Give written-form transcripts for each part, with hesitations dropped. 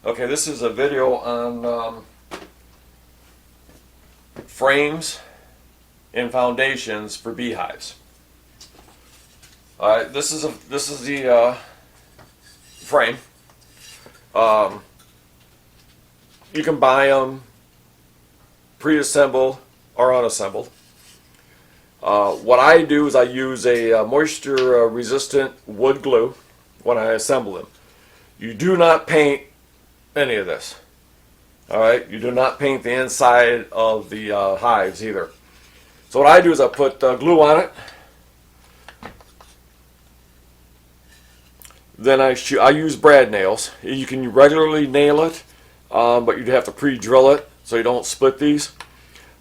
Okay, this is a video on frames and foundations for beehives. All right, this is the frame. You can buy them pre-assembled or unassembled. What I do is I use a moisture resistant wood glue when I assemble them. You do not paint any of this. All right, you do not paint the inside of the hives either. So what I do is I put glue on it. Then I use brad nails. You can regularly nail it, but you'd have to pre-drill it so you don't split these.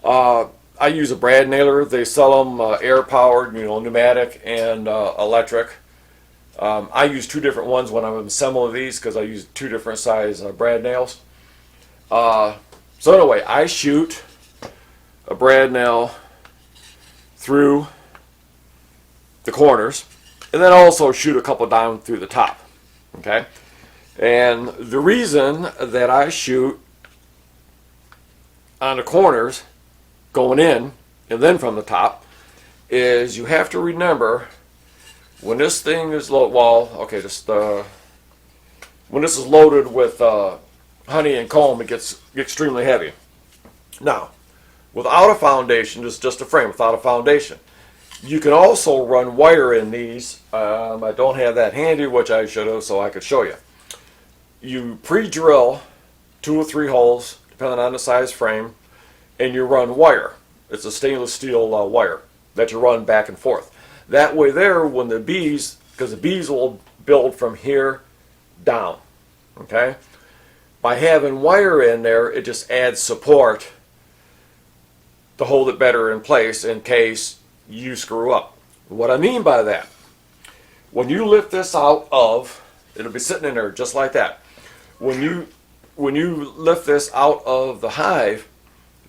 I use a brad nailer. They sell them air-powered, pneumatic and electric. I use two different ones when I'm assembling these because I use two different size brad nails. So anyway, I shoot a brad nail through the corners and then also shoot a couple down through the top. Okay? And the reason that I shoot on the corners going in and then from the top is you have to remember when this thing is when this is loaded with honey and comb, it gets extremely heavy. Now, without a foundation, just a frame without a foundation, you can also run wire in these. I don't have that handy, which I should have, so I could show you. You pre-drill 2 or 3 holes, depending on the size frame, and you run wire. It's a stainless steel wire that you run back and forth. That way there, when the bees, because the bees will build from here down, okay? By having wire in there, it just adds support to hold it better in place in case you screw up. What I mean by that, when you lift this out of, it'll be sitting in there just like that. When you lift this out of the hive,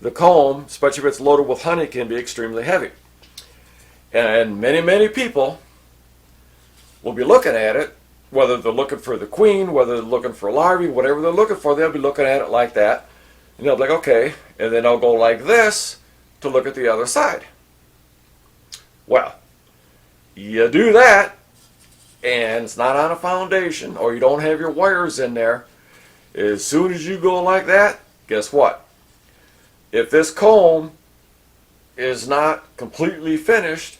the comb, especially if it's loaded with honey, can be extremely heavy. And many people will be looking at it, whether they're looking for the queen, whether they're looking for larvae, whatever they're looking for, they'll be looking at it like that. And they'll be like, okay, and then they'll go like this to look at the other side. Well, you do that, and it's not on a foundation, or you don't have your wires in there. As soon as you go like that, guess what? If this comb is not completely finished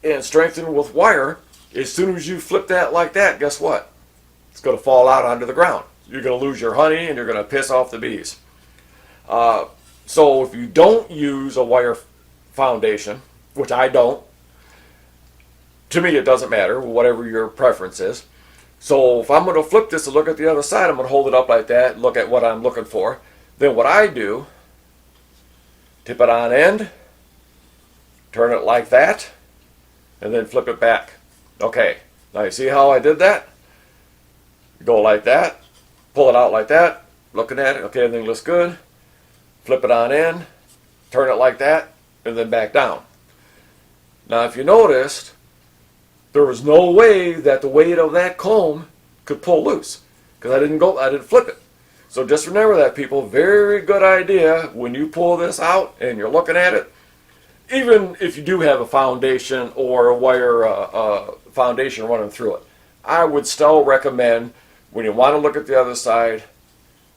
and strengthened with wire, as soon as you flip that like that, guess what? It's going to fall out onto the ground. You're going to lose your honey and you're going to piss off the bees. So if you don't use a wire foundation, which I don't, to me it doesn't matter, whatever your preference is. So if I'm going to flip this and look at the other side, I'm going to hold it up like that, look at what I'm looking for. Then what I do, tip it on end, turn it like that, and then flip it back. Okay, now you see how I did that? Go like that, pull it out like that, looking at it, okay, everything looks good. Flip it on end, turn it like that, and then back down. Now if you noticed, there was no way that the weight of that comb could pull loose because I didn't flip it. So just remember that, people. Very good idea when you pull this out and you're looking at it. Even if you do have a foundation or a wire foundation running through it, I would still recommend when you want to look at the other side,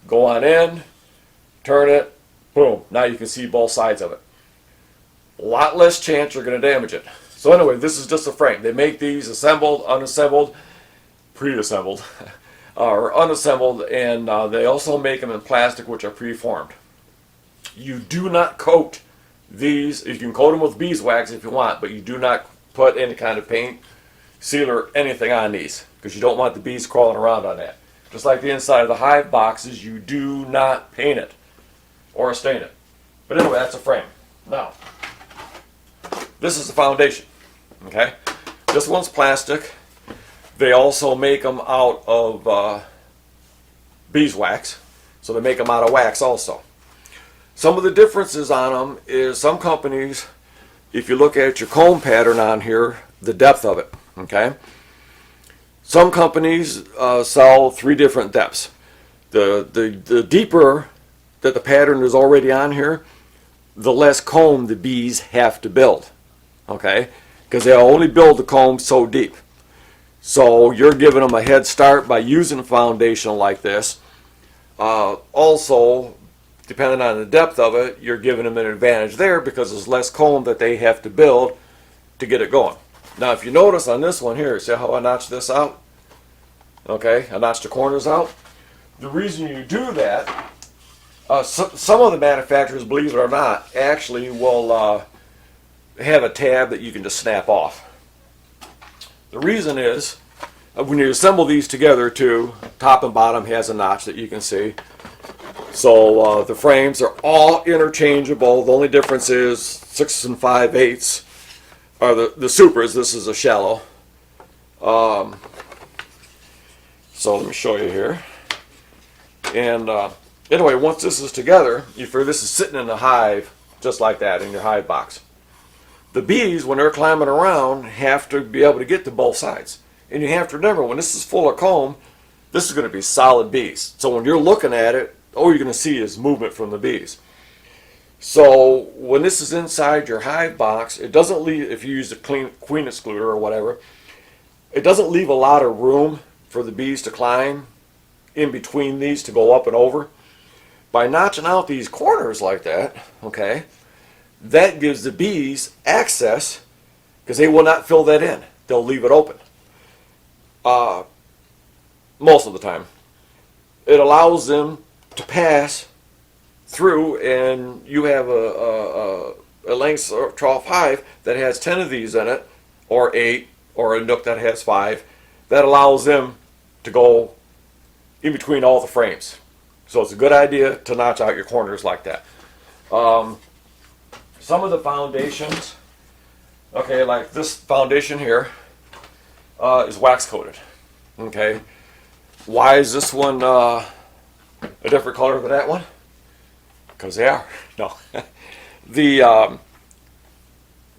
go on in, turn it, boom. Now you can see both sides of it. A lot less chance you're going to damage it. So anyway, this is just a frame. They make these assembled, unassembled, pre-assembled, or unassembled, and they also make them in plastic, which are preformed. You do not coat these. You can coat them with beeswax if you want, but you do not put any kind of paint, sealer, anything on these, because you don't want the bees crawling around on that. Just like the inside of the hive boxes, you do not paint it or stain it. But anyway, that's a frame. Now, this is the foundation, okay? This one's plastic. They also make them out of beeswax, so they make them out of wax also. Some of the differences on them is some companies, if you look at your comb pattern on here, the depth of it, okay? Some companies sell 3 different depths. The deeper that the pattern is already on here, the less comb the bees have to build, okay? Because they'll only build the comb so deep. So you're giving them a head start by using a foundation like this. Also, depending on the depth of it, you're giving them an advantage there because there's less comb that they have to build to get it going. Now, if you notice on this one here, see how I notched this out? Okay, I notched the corners out. The reason you do that, some of the manufacturers, believe it or not, actually will have a tab that you can just snap off. The reason is, when you assemble these together too, top and bottom has a notch that you can see. So the frames are all interchangeable. The only difference is 6 5/8 are the supers. This is a shallow. So let me show you here. And anyway, once this is together, you figure this is sitting in a hive just like that in your hive box. The bees, when they're climbing around, have to be able to get to both sides. And you have to remember, when this is full of comb, this is going to be solid bees. So when you're looking at it, all you're going to see is movement from the bees. So when this is inside your hive box, it doesn't leave, if you use the queen excluder or whatever, it doesn't leave a lot of room for the bees to climb in between these to go up and over. By notching out these corners like that, okay, that gives the bees access, because they will not fill that in. They'll leave it open. Most of the time. It allows them to pass through, and you have a length trough hive that has 10 of these in it, or 8, or a nook that has 5. That allows them to go in between all the frames. So it's a good idea to notch out your corners like that. Some of the foundations, okay, like this foundation here, is wax coated. Okay, why is this one a different color than that one? Because they are. No, the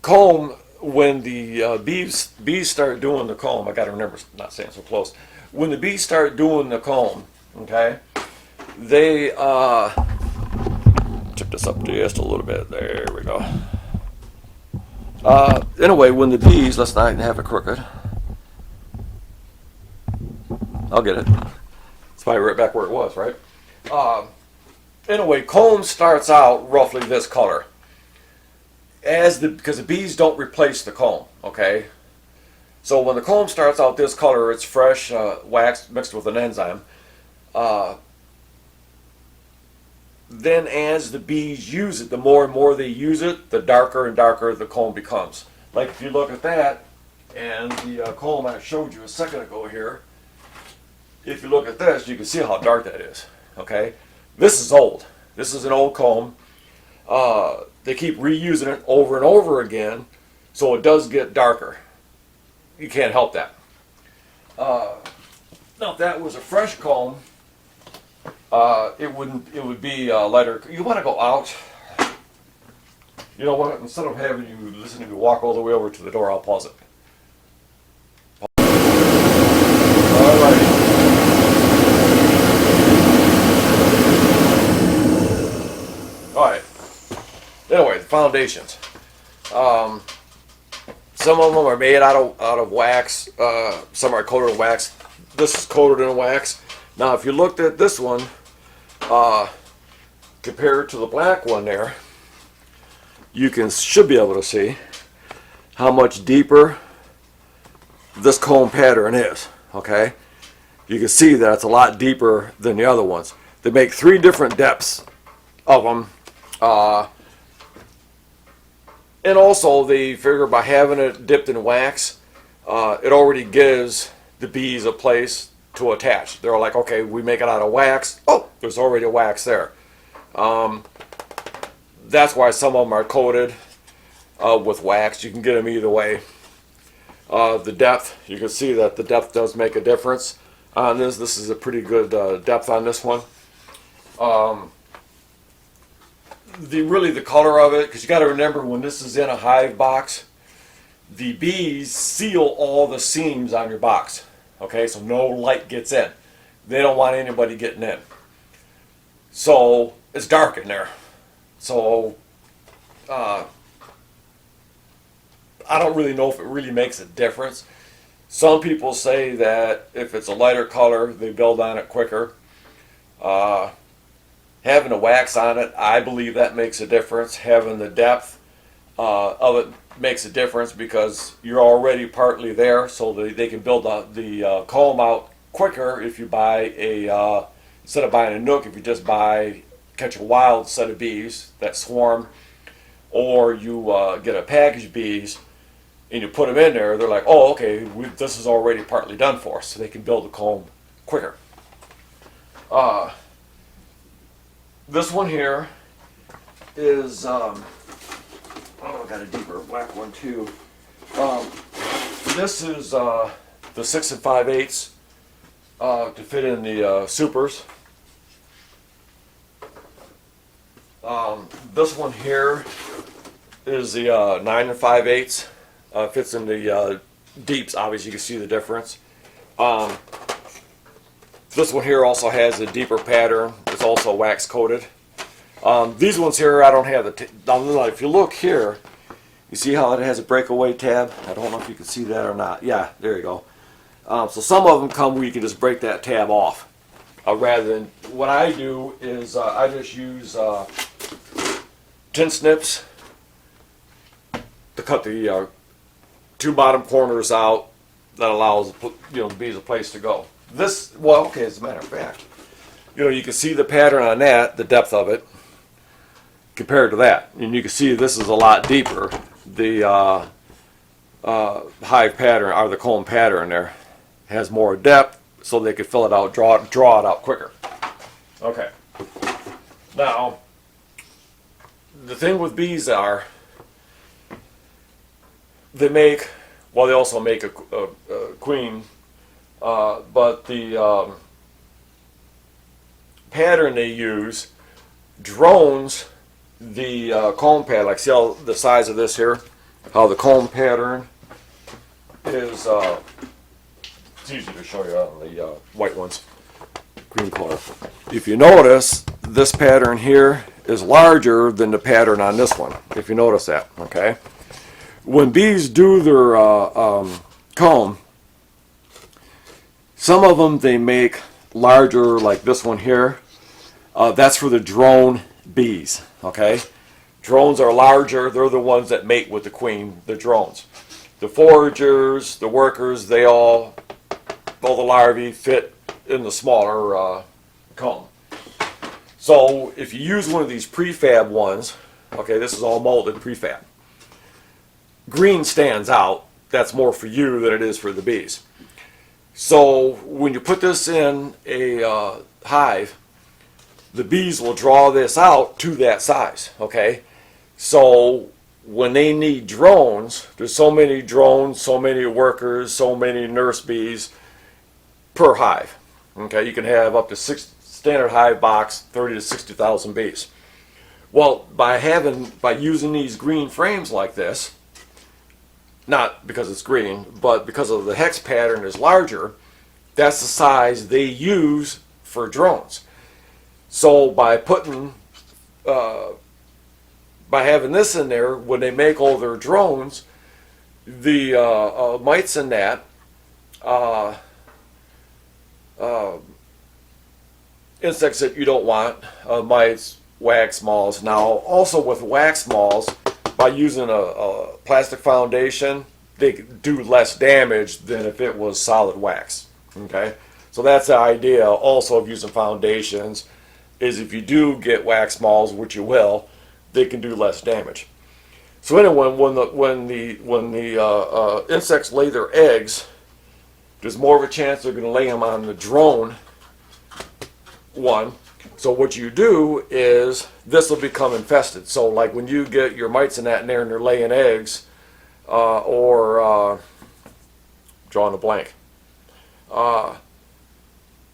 comb, when the bees start doing the comb, I got to remember not saying so close. When the bees start doing the comb, okay, they tip this up just a little bit. There we go. Anyway, when the bees, let's not have it crooked. I'll get it. It's probably right back where it was, right? Anyway, comb starts out roughly this color. Because the bees don't replace the comb, okay? So when the comb starts out this color, it's fresh wax mixed with an enzyme. Then as the bees use it, the more and more they use it, the darker and darker the comb becomes. Like if you look at that, and the comb I showed you a second ago here, if you look at this, you can see how dark that is, okay? This is old. This is an old comb. They keep reusing it over and over again, so it does get darker. You can't help that. Now, if that was a fresh comb, it would be lighter. You want to go out. You know what? Instead of having you listen to me walk all the way over to the door, I'll pause it. All right. All right. Anyway, the foundations. Some of them are made out of wax. Some are coated in wax. This is coated in wax. Now, if you looked at this one, compared to the black one there, you should be able to see how much deeper this comb pattern is. Okay, you can see that it's a lot deeper than the other ones. They make 3 different depths of them. And also they figure by having it dipped in wax, it already gives the bees a place to attach. They're like, okay, we make it out of wax. Oh, there's already a wax there. That's why some of them are coated with wax. You can get them either way. The depth, you can see that the depth does make a difference on this. This is a pretty good depth on this one. The color of it, because you got to remember when this is in a hive box, the bees seal all the seams on your box. Okay, so no light gets in. They don't want anybody getting in. So it's dark in there. So I don't really know if it really makes a difference. Some people say that if it's a lighter color, they build on it quicker. Having a wax on it, I believe that makes a difference. Having the depth of it makes a difference because you're already partly there, so they can build the comb out quicker if you buy a, instead of buying a nook, if you just catch a wild set of bees that swarm, or you get a packaged bees and you put them in there, they're like, oh, okay, this is already partly done for us, so they can build the comb quicker. This one here is, oh, I got a deeper black one too. This is the 6 5/8 to fit in the supers. This one here is the 9 5/8. Fits in the deeps. Obviously, you can see the difference. This one here also has a deeper pattern. It's also wax coated. These ones here, I don't have the. If you look here, you see how it has a breakaway tab. I don't know if you can see that or not. Yeah, there you go. So some of them come where you can just break that tab off. Rather than what I do is I just use tin snips to cut the two bottom corners out. That allows the bees a place to go. This, well, okay, as a matter of fact, you can see the pattern on that, the depth of it, compared to that, and you can see this is a lot deeper. The hive pattern, or the comb pattern there, has more depth, so they could fill it out, draw it out quicker. Okay. Now, the thing with bees are, they also make a queen, but the pattern they use drones the comb pattern. Like, see how the size of this here? How the comb pattern is, it's easy to show you on the white ones, green color. If you notice, this pattern here is larger than the pattern on this one, if you notice that, okay? When bees do their comb, some of them they make larger, like this one here. That's for the drone bees, okay? Drones are larger. They're the ones that mate with the queen, the drones. The foragers, the workers, all the larvae fit in the smaller comb. So if you use one of these prefab ones, okay, this is all molded prefab. Green stands out. That's more for you than it is for the bees. So when you put this in a hive, the bees will draw this out to that size, okay? So when they need drones, there's so many drones, so many workers, so many nurse bees per hive, okay? You can have up to standard hive box, 30 to 60,000 bees. Well, by using these green frames like this, not because it's green, but because of the hex pattern is larger, that's the size they use for drones. So by having this in there, when they make all their drones, the mites in that, insects that you don't want, mites, wax moths. Now, also with wax moths, by using a plastic foundation, they do less damage than if it was solid wax. Okay, so that's the idea also of using foundations, is if you do get wax moths, which you will, they can do less damage. So anyway, when the insects lay their eggs, there's more of a chance they're going to lay them on the drone one. So what you do is this will become infested. So like when you get your mites in that in there and they're laying eggs, drawing a blank.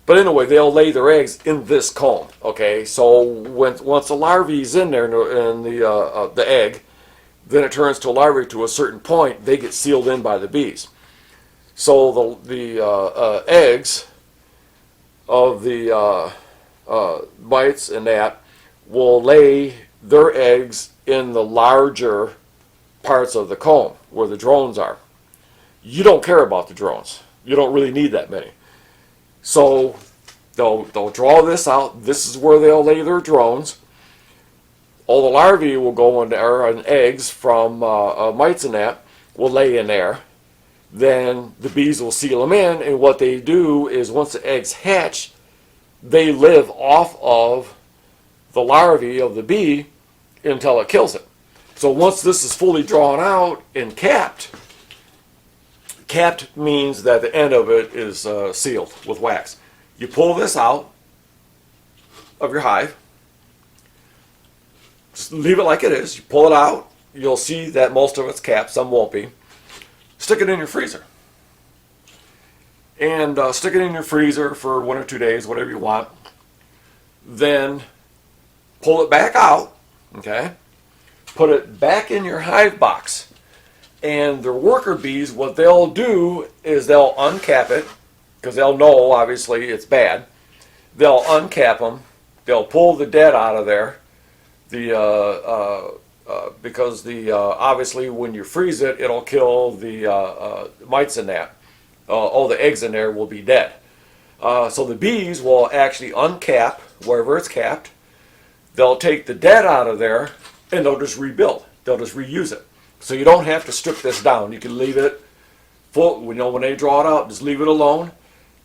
But anyway, they'll lay their eggs in this comb. Okay, so once the larvae is in there and the egg, then it turns to a larvae to a certain point. They get sealed in by the bees. So the eggs of the mites and that will lay their eggs in the larger parts of the comb where the drones are. You don't care about the drones. You don't really need that many. So they'll draw this out. This is where they'll lay their drones. All the larvae will go in there, and eggs from mites and that will lay in there. Then the bees will seal them in, and what they do is once the eggs hatch, they live off of the larvae of the bee until it kills it. So once this is fully drawn out and capped means that the end of it is sealed with wax. You pull this out of your hive, just leave it like it is. You pull it out, you'll see that most of it's capped, some won't be. Stick it in your freezer. And stick it in your freezer for 1 or 2 days, whatever you want. Then pull it back out, okay? Put it back in your hive box. And the worker bees, what they'll do is they'll uncap it, because they'll know, obviously, it's bad. They'll uncap them. They'll pull the dead out of there. Because obviously when you freeze it, it'll kill the mites in that. All the eggs in there will be dead. So the bees will actually uncap wherever it's capped. They'll take the dead out of there, and they'll just rebuild. They'll just reuse it. So you don't have to strip this down. You can leave it full. When they draw it out, just leave it alone.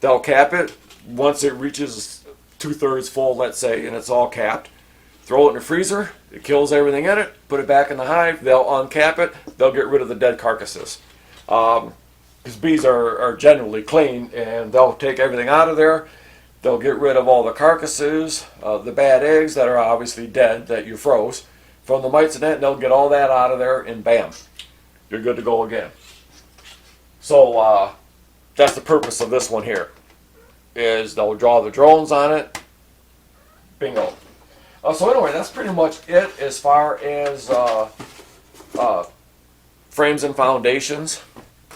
They'll cap it. Once it reaches 2/3 full, let's say, and it's all capped, throw it in the freezer. It kills everything in it. Put it back in the hive. They'll uncap it. They'll get rid of the dead carcasses. Because bees are generally clean, and they'll take everything out of there. They'll get rid of all the carcasses, the bad eggs that are obviously dead that you froze from the mites and that. And they'll get all that out of there, and bam, you're good to go again. So that's the purpose of this one here. Is they'll draw the drones on it. Bingo. So anyway, that's pretty much it as far as frames and foundations.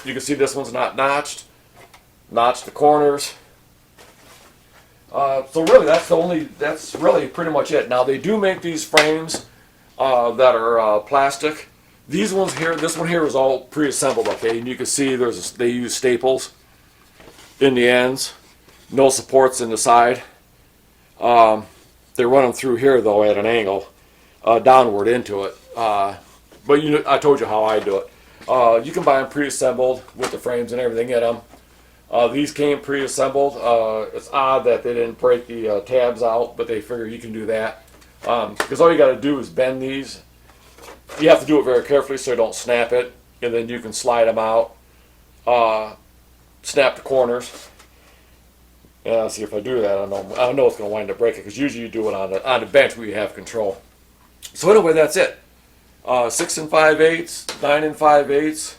You can see this one's not notched. Notched the corners. So really, that's really pretty much it. Now they do make these frames that are plastic. These ones here, this one here is all pre-assembled, okay? And you can see they use staples in the ends. No supports in the side. They run them through here though at an angle, downward into it. But I told you how I do it. You can buy them pre-assembled with the frames and everything in them. These came pre-assembled. It's odd that they didn't break the tabs out, but they figure you can do that. Because all you got to do is bend these. You have to do it very carefully so you don't snap it, and then you can slide them out. Snap the corners. Yeah, see if I do that, I know it's going to wind up breaking, because usually you do it on the bench where you have control. So anyway, that's it. 6 5/8, 9 5/8,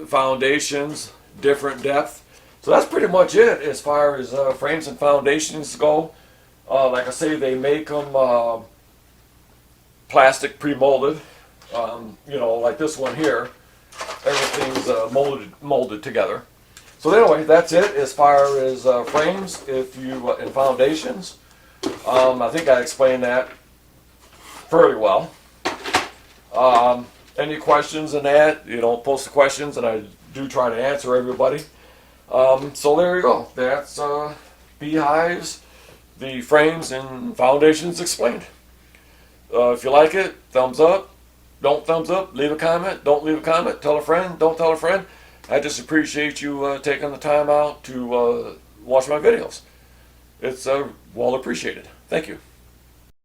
foundations, different depth. So that's pretty much it as far as frames and foundations go. Like I say, they make them plastic pre-molded. Like this one here, everything's molded together. So anyway, that's it as far as frames and foundations. I think I explained that fairly well. Any questions in that, post the questions, and I do try to answer everybody. So there you go. That's beehives, the frames and foundations explained. If you like it, thumbs up. Don't thumbs up, leave a comment. Don't leave a comment. Tell a friend. Don't tell a friend. I just appreciate you taking the time out to watch my videos. It's well appreciated. Thank you.